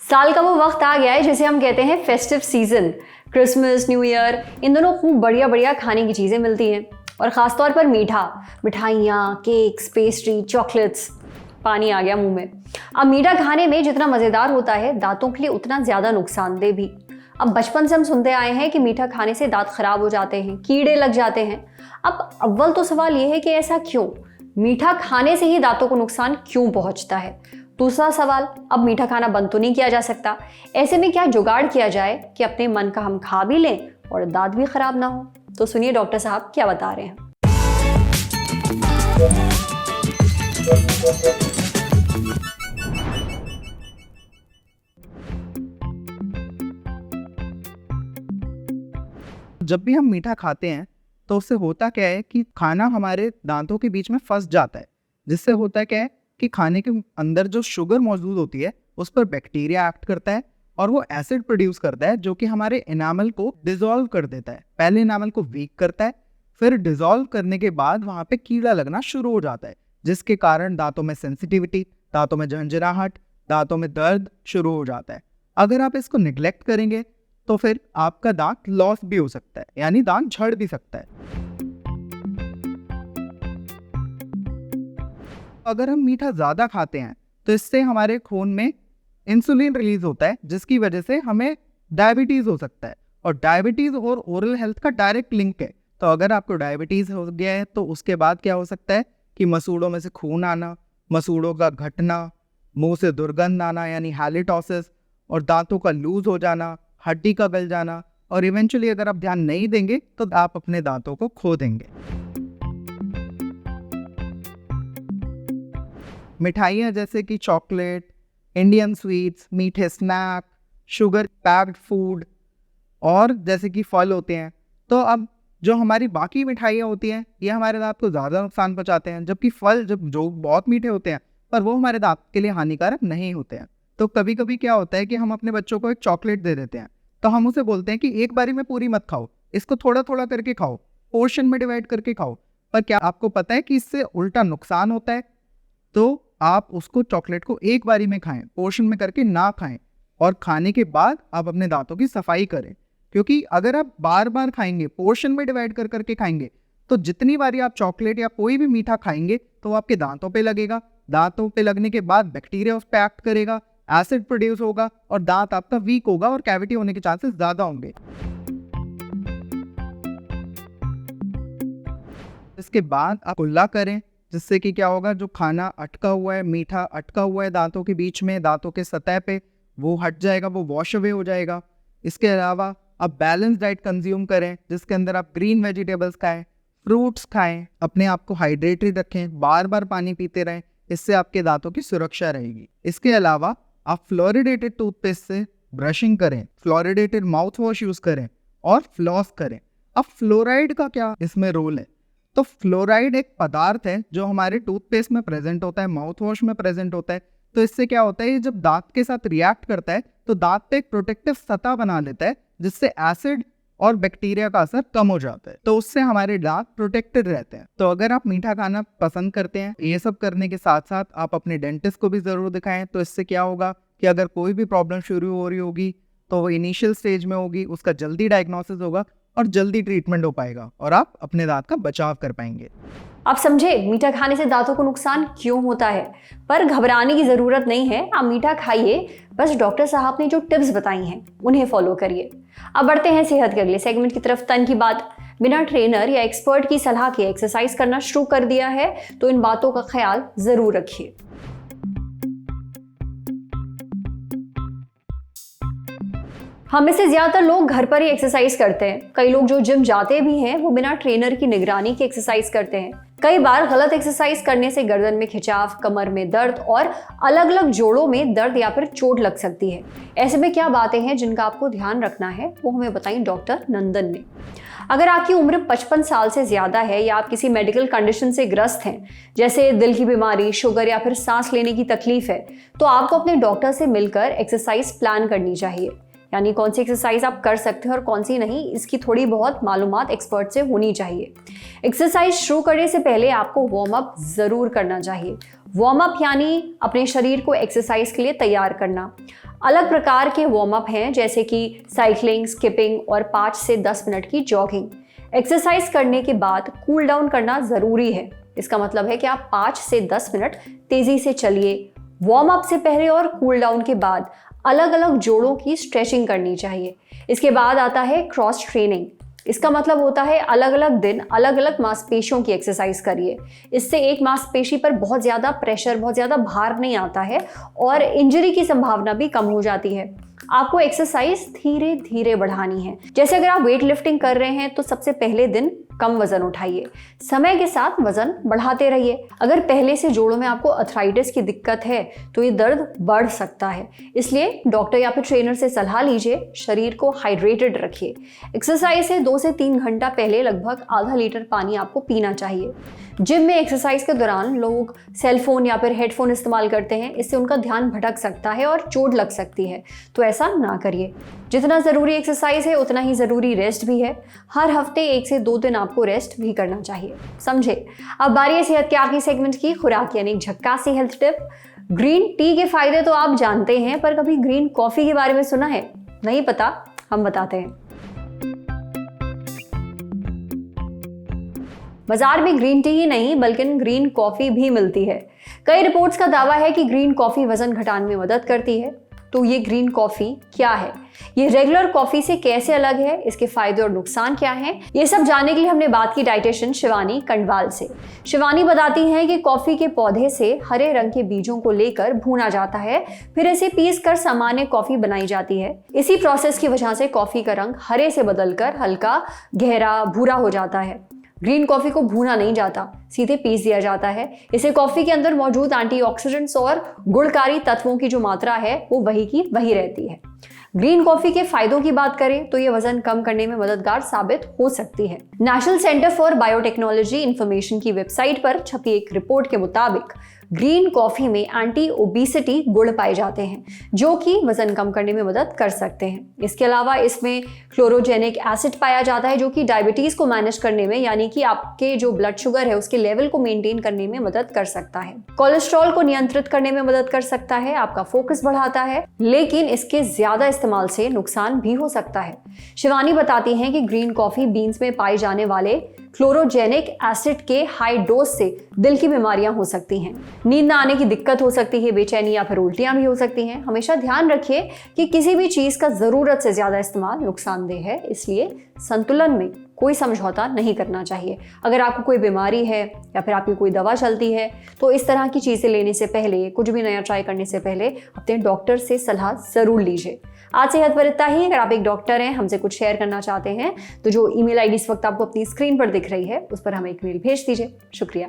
साल का वो वक्त आ गया है जिसे हम कहते हैं festive season. Christmas, new year, इन दोनों खूब बढ़िया बढ़िया खाने की चीज़ें मिलती हैं और ख़ासतौर पर मीठा, मिठाइयाँ, केक्स, पेस्ट्री, चॉकलेट्स। पानी आ गया मुंह में। अब मीठा खाने में जितना मज़ेदार होता है, दांतों के लिए उतना ज़्यादा नुकसानदेह भी। अब बचपन से हम सुनते आए हैं कि मीठा खाने से दांत खराब हो जाते हैं, कीड़े लग जाते हैं। अब अव्वल तो सवाल ये है कि ऐसा क्यों? मीठा खाने से ही दांतों को नुकसान क्यों पहुंचता है? दूसरा सवाल, अब मीठा खाना बंद तो नहीं किया जा सकता। ऐसे में क्या जुगाड़ किया जाए कि अपने मन का हम खा भी लें और दांत भी खराब ना हो? तो सुनिए डॉक्टर साहब क्या बता रहे हैं। जब भी हम मीठा खाते हैं तो उससे होता क्या है कि खाना हमारे दांतों के बीच में फंस जाता है, जिससे होता क्या है कि खाने के अंदर जो शुगर मौजूद होती है उस पर बैक्टीरिया एक्ट करता है और वो एसिड प्रोड्यूस करता है जो कि हमारे एनामल को डिसॉल्व कर देता है। पहले एनामल को वीक करता है, फिर डिसॉल्व करने के बाद वहां पे कीड़ा लगना शुरू हो जाता है, जिसके कारण दांतों में सेंसिटिविटी, दांतों में झंझनाहट, दांतों में दर्द शुरू हो जाता है। अगर आप इसको निग्लेक्ट करेंगे तो फिर आपका दांत लॉस भी हो सकता है, यानी दांत झड़ भी सकता है। अगर हम मीठा ज़्यादा खाते हैं तो इससे हमारे खून में इंसुलिन रिलीज होता है, जिसकी वजह से हमें डायबिटीज़ हो सकता है। और डायबिटीज़ और ओरल हेल्थ का डायरेक्ट लिंक है। तो अगर आपको डायबिटीज़ हो गया है तो उसके बाद क्या हो सकता है कि मसूड़ों में से खून आना, मसूड़ों का घटना, मुंह से दुर्गंध आना यानी हैलिटोसिस, और दांतों का लूज हो जाना, हड्डी का गल जाना, और इवेंचुअली अगर आप ध्यान नहीं देंगे तो आप अपने दांतों को खो देंगे। मिठाइयाँ जैसे कि चॉकलेट, इंडियन स्वीट्स, मीठे स्नैक, शुगर पैक्ड फूड और जैसे कि फल होते हैं, तो अब जो हमारी बाकी मिठाइयाँ होती हैं ये हमारे दांत को ज़्यादा नुकसान पहुँचाते हैं, जबकि फल जो बहुत मीठे होते हैं पर वो हमारे दांत के लिए हानिकारक नहीं होते हैं। तो कभी कभी क्या होता है कि हम अपने बच्चों को एक चॉकलेट दे देते हैं, तो हम उसे बोलते हैं कि एक बारी में पूरी मत खाओ, इसको थोड़ा थोड़ा करके खाओ, पोर्शन में डिवाइड करके खाओ। पर क्या आपको पता है कि इससे उल्टा नुकसान होता है? तो आप उसको चॉकलेट को एक बारी में खाएं, पोर्शन में करके ना खाएं, और खाने के बाद आप अपने दांतों की सफाई करें। क्योंकि अगर आप बार बार खाएंगे, पोर्शन में डिवाइड कर करके खाएंगे, तो जितनी बारी आप चॉकलेट या कोई भी मीठा खाएंगे तो वो आपके दांतों पे लगेगा। दांतों पे लगने के बाद बैक्टीरिया उस पर एक्ट करेगा, एसिड प्रोड्यूस होगा और दांत आपका वीक होगा और कैविटी होने के चांसेस ज्यादा होंगे। इसके बाद आप कुल्ला करें, जिससे कि क्या होगा, जो खाना अटका हुआ है, मीठा अटका हुआ है दांतों के बीच में, दांतों के सतह पे, वो हट जाएगा, वो वॉश अवे हो जाएगा। इसके अलावा आप बैलेंस डाइट कंज्यूम करें, जिसके अंदर आप ग्रीन वेजिटेबल्स खाएं, फ्रूट्स खाएं, अपने आप को हाइड्रेटेड रखें, बार बार पानी पीते रहें, इससे आपके दांतों की सुरक्षा रहेगी। इसके अलावा आप फ्लोरिडेटेड टूथपेस्ट से ब्रशिंग करें, फ्लोरिडेटेड माउथ वॉश यूज करें और फ्लॉस करें। अब फ्लोराइड का क्या इसमें रोल है? तो फ्लोराइड एक पदार्थ है जो हमारे टूथपेस्ट में प्रेजेंट होता है, माउथ वॉश में प्रेजेंट होता है। तो इससे क्या होता है, ये जब दांत के साथ रिएक्ट करता है तो दांत पे एक प्रोटेक्टिव सतह बना लेता है, जिससे एसिड और बैक्टीरिया का असर कम हो जाता है। तो उससे हमारे दांत प्रोटेक्टेड रहते हैं। तो अगर आप मीठा खाना पसंद करते हैं, ये सब करने के साथ साथ आप अपने डेंटिस्ट को भी जरूर दिखाएं। तो इससे क्या होगा कि अगर कोई भी प्रॉब्लम शुरू हो रही होगी तो वो इनिशियल स्टेज में होगी, उसका जल्दी डायग्नोसिस होगा और जल्दी ट्रीटमेंट हो पाएगा और आप अपने दांत का बचाव कर पाएंगे। आप समझे मीठा खाने से दांतों को नुकसान क्यों होता है? पर घबराने की जरूरत नहीं है, आप मीठा खाइए, बस डॉक्टर साहब ने जो टिप्स बताई हैं उन्हें फॉलो करिए। अब बढ़ते हैं सेहत के अगले सेगमेंट की तरफ। तन की बात, बिना ट्रेनर या एक्सपर्ट की सलाह के एक्सरसाइज करना शुरू कर दिया है तो इन बातों का ख्याल जरूर रखिए। हम में से ज्यादातर लोग घर पर ही एक्सरसाइज करते हैं। कई लोग जो जिम जाते भी हैं वो बिना ट्रेनर की निगरानी के एक्सरसाइज करते हैं। कई बार गलत एक्सरसाइज करने से गर्दन में खिंचाव, कमर में दर्द और अलग अलग जोड़ों में दर्द या फिर चोट लग सकती है। ऐसे में क्या बातें हैं जिनका आपको ध्यान रखना है, वो हमें बताई डॉक्टर नंदन ने। अगर आपकी उम्र 55 साल से ज्यादा है या आप किसी मेडिकल कंडीशन से ग्रस्त हैं, जैसे दिल की बीमारी, शुगर या फिर सांस लेने की तकलीफ है, तो आपको अपने डॉक्टर से मिलकर एक्सरसाइज प्लान करनी चाहिए। यानी कौन सी एक्सरसाइज आप कर सकते हैं और कौन सी नहीं, इसकी थोड़ी बहुत मालूमात एक्सपर्ट से होनी चाहिए। एक्सरसाइज शुरू करने से पहले आपको वार्म अप जरूर करना चाहिए। वार्म अप यानी अपने शरीर को एक्सरसाइज के लिए तैयार करना। अलग प्रकार के वार्म अप हैं जैसे कि साइकिलिंग, स्किपिंग और 5 से 10 मिनट की जॉगिंग। एक्सरसाइज करने के बाद कूल डाउन करना जरूरी है। इसका मतलब है कि आप 5 से 10 मिनट तेजी से चलिए। वार्म अप से पहले और कूल डाउन के बाद अलग अलग जोड़ों की स्ट्रेचिंग करनी चाहिए। इसके बाद आता है क्रॉस ट्रेनिंग। इसका मतलब होता है अलग अलग दिन अलग अलग मांसपेशियों की एक्सरसाइज करिए। इससे एक मांसपेशी पर बहुत ज़्यादा प्रेशर, बहुत ज़्यादा भार नहीं आता है और इंजरी की संभावना भी कम हो जाती है। आपको एक्सरसाइज धीरे धीरे बढ़ानी है। जैसे अगर आप वेट लिफ्टिंग कर रहे हैं तो सबसे पहले दिन कम वजन उठाइए, समय के साथ वजन बढ़ाते रहिए। अगर पहले से जोड़ों में आपको अर्थराइटिस की दिक्कत है तो ये दर्द बढ़ सकता है, इसलिए डॉक्टर या फिर ट्रेनर से सलाह लीजिए। शरीर को हाइड्रेटेड रखिए। एक्सरसाइज से 2 से 3 घंटा पहले लगभग आधा लीटर पानी आपको पीना चाहिए। जिम में एक्सरसाइज के दौरान लोग सेलफोन या फिर हेडफोन इस्तेमाल करते हैं, इससे उनका ध्यान भटक सकता है और चोट लग सकती है, तो ऐसा ना करिए। जितना ज़रूरी एक्सरसाइज है उतना ही ज़रूरी रेस्ट भी है। हर हफ्ते 1 से 2 दिन आपको रेस्ट भी करना चाहिए, समझे। अब बारी है सेहत के आखिरी सेगमेंट की, खुराक यानी झक्कासी हेल्थ टिप। ग्रीन टी के फायदे तो आप जानते हैं, पर कभी ग्रीन कॉफी के बारे में सुना है? नहीं पता? हम बताते हैं। बाजार में ग्रीन टी ही नहीं बल्कि ग्रीन कॉफी भी मिलती है। कई रिपोर्ट्स का दावा है कि ग्रीन कॉफी वजन घटाने में मदद करती है। तो ये ग्रीन कॉफी क्या है, ये रेगुलर कॉफी से कैसे अलग है, इसके फायदे और नुकसान क्या हैं, ये सब जानने के लिए हमने बात की डाइटिशियन शिवानी कंडवाल से। शिवानी बताती हैं कि कॉफी के पौधे से हरे रंग के बीजों को लेकर भूना जाता है, फिर इसे पीस कर सामान्य कॉफी बनाई जाती है। इसी प्रोसेस की वजह से कॉफी का रंग हरे से बदलकर हल्का गहरा भूरा हो जाता है। ग्रीन कॉफी को भूना नहीं जाता, सीधे पीस दिया जाता है। इसे कॉफी के अंदर मौजूद एंटीऑक्सीडेंट्स और गुणकारी तत्वों की जो मात्रा है वो वही की वही रहती है। ग्रीन कॉफी के फायदों की बात करें तो ये वजन कम करने में मददगार साबित हो सकती है। National centre for biotechnology information की वेबसाइट पर छपी एक रिपोर्ट के मुताबिक ग्रीन कॉफी में एंटी ओबेसिटी गुण पाए जाते हैं जो कि वजन कम करने में मदद कर सकते हैं। इसके अलावा इसमें क्लोरोजेनिक एसिड पाया जाता है जो कि डायबिटीज को मैनेज करने में, यानी कि आपके जो ब्लड शुगर है उसके लेवल को मेंटेन करने में मदद कर सकता है। कोलेस्ट्रॉल को नियंत्रित करने में मदद कर सकता है, आपका फोकस बढ़ाता है, लेकिन इसके ज्यादा इस्तेमाल से नुकसान भी हो सकता है। शिवानी बताती हैं कि ग्रीन कॉफी बीन्स में पाए जाने वाले क्लोरोजेनिक एसिड के हाई डोज से दिल की बीमारियां हो सकती हैं, नींद न आने की दिक्कत हो सकती है, बेचैनी या फिर उल्टियां भी हो सकती हैं। हमेशा ध्यान रखिए कि किसी भी चीज का जरूरत से ज्यादा इस्तेमाल नुकसानदेह है, इसलिए संतुलन में कोई समझौता नहीं करना चाहिए। अगर आपको कोई बीमारी है या फिर आपकी कोई दवा चलती है तो इस तरह की चीजें लेने से पहले, कुछ भी नया ट्राई करने से पहले अपने डॉक्टर से सलाह जरूर लीजिए। आज सेहत पर इतना ही। अगर आप एक डॉक्टर हैं, हमसे कुछ शेयर करना चाहते हैं तो जो ईमेल आईडी इस वक्त आपको अपनी स्क्रीन पर दिख रही है उस पर हमें एक मेल भेज दीजिए। शुक्रिया।